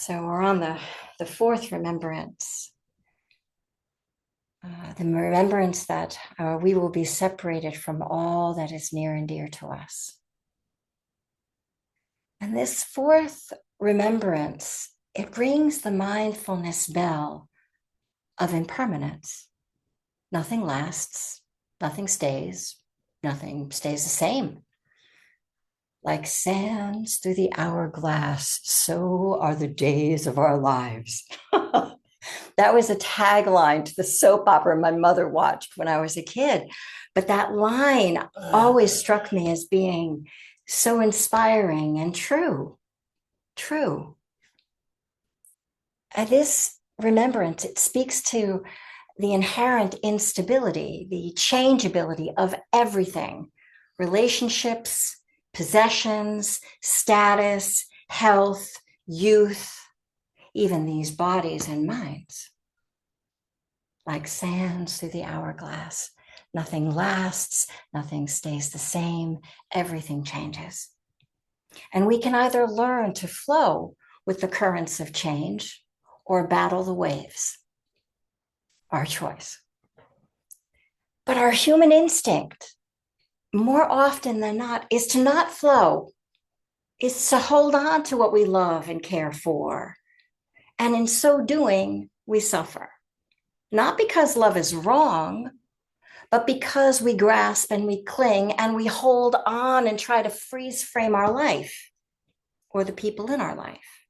So we're on the fourth remembrance, the remembrance that we will be separated from all that is near and dear to us. And this fourth remembrance, it rings the mindfulness bell of impermanence. Nothing lasts, nothing stays the same. Like sands through the hourglass, so are the days of our lives. That was a tagline to the soap opera my mother watched when I was a kid. But that line always struck me as being so inspiring and true. True. And this remembrance, it speaks to the inherent instability, the changeability of everything, relationships, possessions, status, health, youth, even these bodies and minds. Like sands through the hourglass, nothing lasts, nothing stays the same, everything changes. And we can either learn to flow with the currents of change or battle the waves. Our choice. But our human instinct, more often than not, is to not flow, is to hold on to what we love and care for. And in so doing, we suffer. Not because love is wrong, but because we grasp and we cling and we hold on and try to freeze frame our life or the people in our life.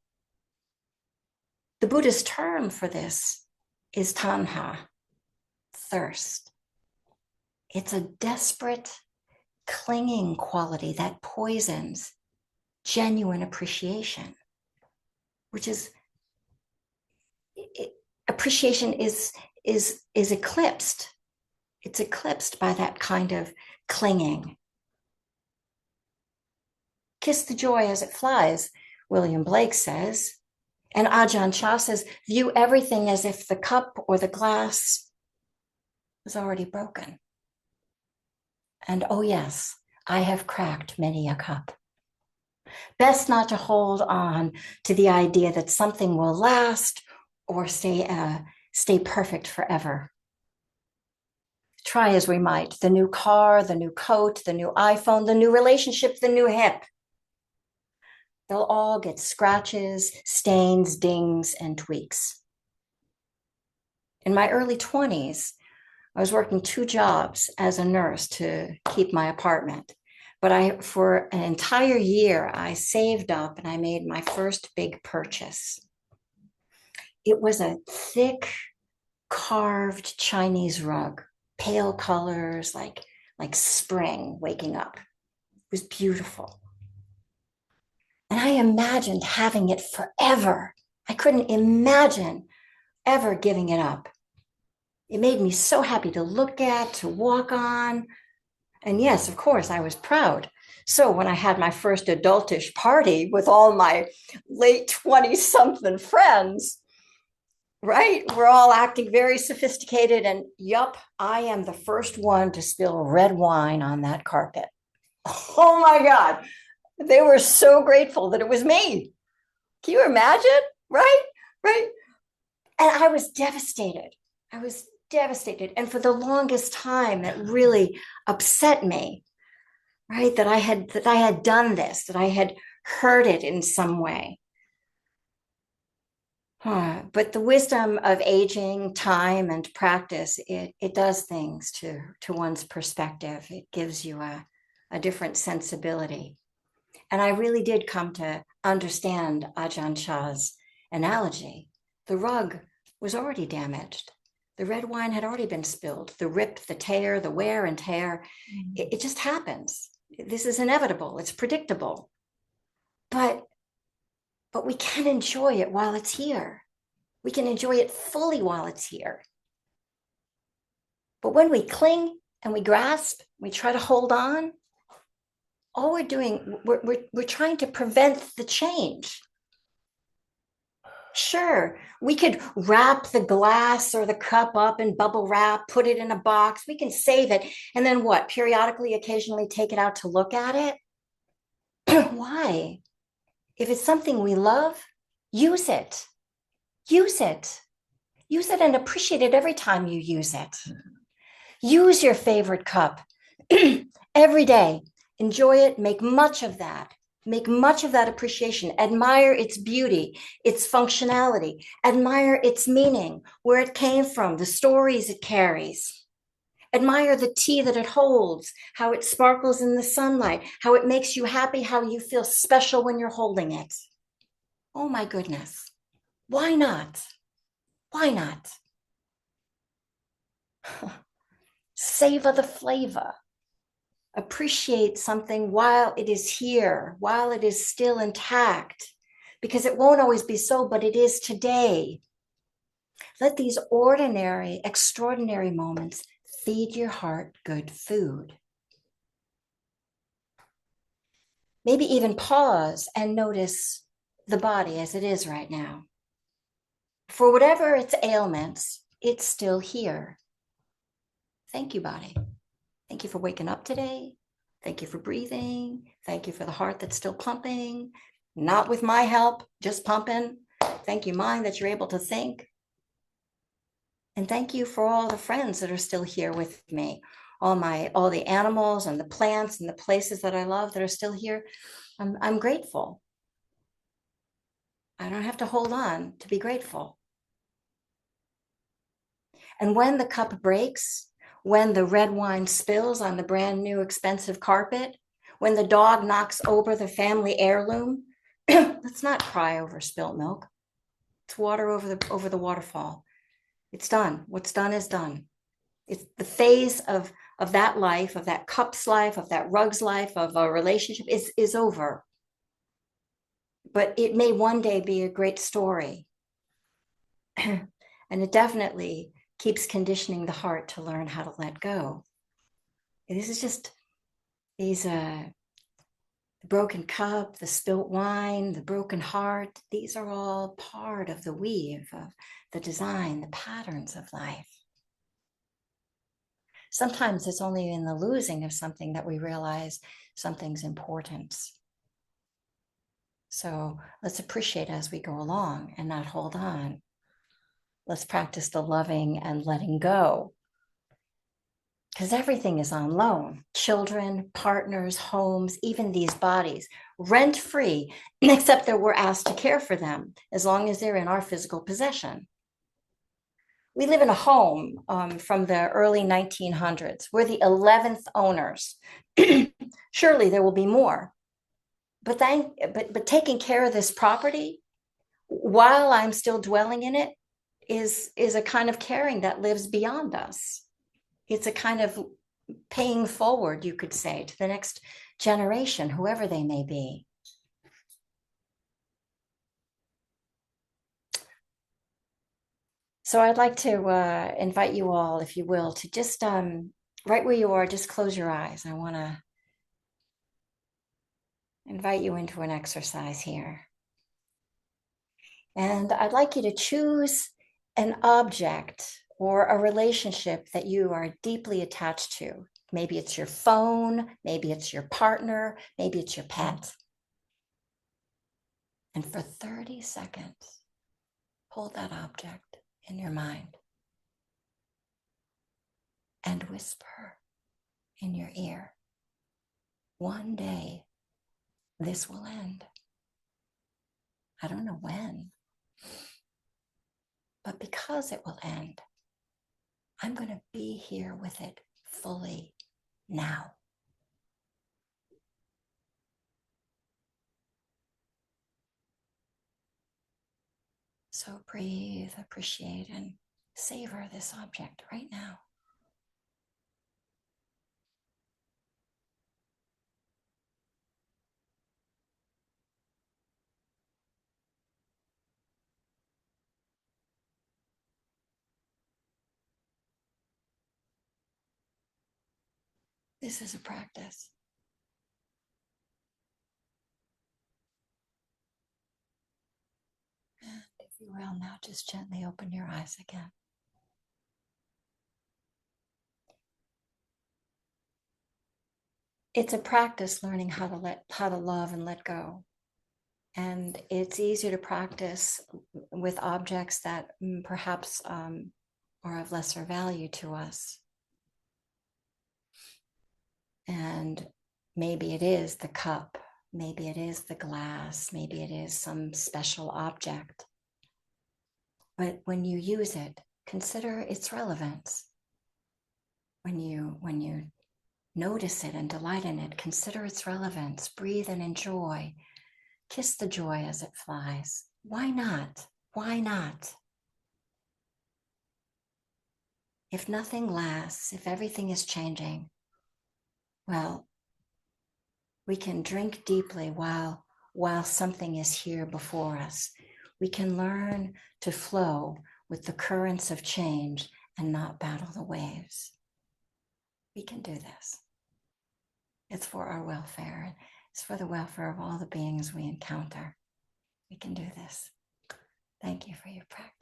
The Buddhist term for this is tanha, thirst. It's a desperate, clinging quality that poisons genuine appreciation, which is appreciation is eclipsed. It's eclipsed by that kind of clinging. Kiss the joy as it flies, William Blake says. And Ajahn Chah says, view everything as if the cup or the glass was already broken. And oh yes, I have cracked many a cup. Best not to hold on to the idea that something will last or stay perfect forever. Try as we might, the new car, the new coat, the new iPhone, the new relationship, the new hip. They'll all get scratches, stains, dings, and tweaks. In my early 20s, I was working 2 jobs as a nurse to keep my apartment. But for an entire year, I saved up and I made my first big purchase. It was a thick, carved Chinese rug, pale colors, like spring waking up. It was beautiful. And I imagined having it forever. I couldn't imagine ever giving it up. It made me so happy to look at, to walk on. And yes, of course, I was proud. So when I had my first adultish party with all my late 20-something friends, right, we're all acting very sophisticated. And yup, I am the first one to spill red wine on that carpet. Oh my God. They were so grateful that it was me. Can you imagine? Right? Right. And I was devastated. And for the longest time, it really upset me, right? That I had done this, that I had hurt it in some way. But the wisdom of aging, time, and practice, it does things to one's perspective. It gives you a different sensibility. And I really did come to understand Ajahn Chah's analogy. The rug was already damaged. The red wine had already been spilled. The rip, the tear, the wear and tear, it just happens. This is inevitable. It's predictable. But we can enjoy it while it's here. We can enjoy it fully while it's here. But when we cling and we grasp, we try to hold on, all we're doing, we're trying to prevent the change. Sure, we could wrap the glass or the cup up in bubble wrap, put it in a box, we can save it, and then what? Periodically, occasionally take it out to look at it? Why? If it's something we love, Use it. Use it. Use it and appreciate it every time you use it. Use your favorite cup every day. Enjoy it. Make much of that. Make much of that appreciation. Admire its beauty, its functionality. Admire its meaning, where it came from, the stories it carries. Admire the tea that it holds, how it sparkles in the sunlight, how it makes you happy, how you feel special when you're holding it. Oh my goodness. Why not? Why not? Savor the flavor. Appreciate something while it is here, while it is still intact, because it won't always be so, but it is today. Let these ordinary, extraordinary moments feed your heart good food. Maybe even pause and notice the body as it is right now. For whatever its ailments, it's still here. Thank you, body. Thank you for waking up today. Thank you for breathing. Thank you for the heart that's still pumping, not with my help, just pumping. Thank you, mind, that you're able to think. And thank you for all the friends that are still here with me, all the animals and the plants and the places that I love that are still here. I'm grateful. I don't have to hold on to be grateful. And when the cup breaks, when the red wine spills on the brand new expensive carpet, when the dog knocks over the family heirloom, let's not cry over spilt milk. It's water over the waterfall. It's done. What's done is done. It's the phase of that life, of that cup's life, of that rug's life, of a relationship is over. But it may one day be a great story. And it definitely keeps conditioning the heart to learn how to let go. This is just these the broken cup, the spilt wine, the broken heart. These are all part of the weave of the design, the patterns of life. Sometimes it's only in the losing of something that we realize something's important. So let's appreciate as we go along and not hold on. Let's practice the loving and letting go. Because everything is on loan. Children, partners, homes, even these bodies, rent free, except that we're asked to care for them as long as they're in our physical possession. We live in a home from the early 1900s. We're the 11th owners. Surely there will be more. But taking care of this property while I'm still dwelling in it is a kind of caring that lives beyond us. It's a kind of paying forward, you could say, to the next generation, whoever they may be. So I'd like to invite you all, if you will, to just right where you are, just close your eyes. I want to invite you into an exercise here. And I'd like you to choose an object or a relationship that you are deeply attached to. Maybe it's your phone, maybe it's your partner, maybe it's your pet. And for 30 seconds, hold that object in your mind and whisper in your ear, one day this will end. I don't know when, but because it will end, I'm going to be here with it fully now. So breathe, appreciate, and savor this object right now. This is a practice. And if you will, now just gently open your eyes again. It's a practice learning how to love and let go. And it's easier to practice with objects that perhaps are of lesser value to us. And maybe it is the cup, maybe it is the glass, maybe it is some special object. But when you use it, consider its relevance. When you notice it and delight in it, consider its relevance, breathe and enjoy. Kiss the joy as it flies. Why not? Why not? If nothing lasts, if everything is changing, well, we can drink deeply while something is here before us. We can learn to flow with the currents of change and not battle the waves. We can do this. It's for our welfare. It's for the welfare of all the beings we encounter. We can do this. Thank you for your practice.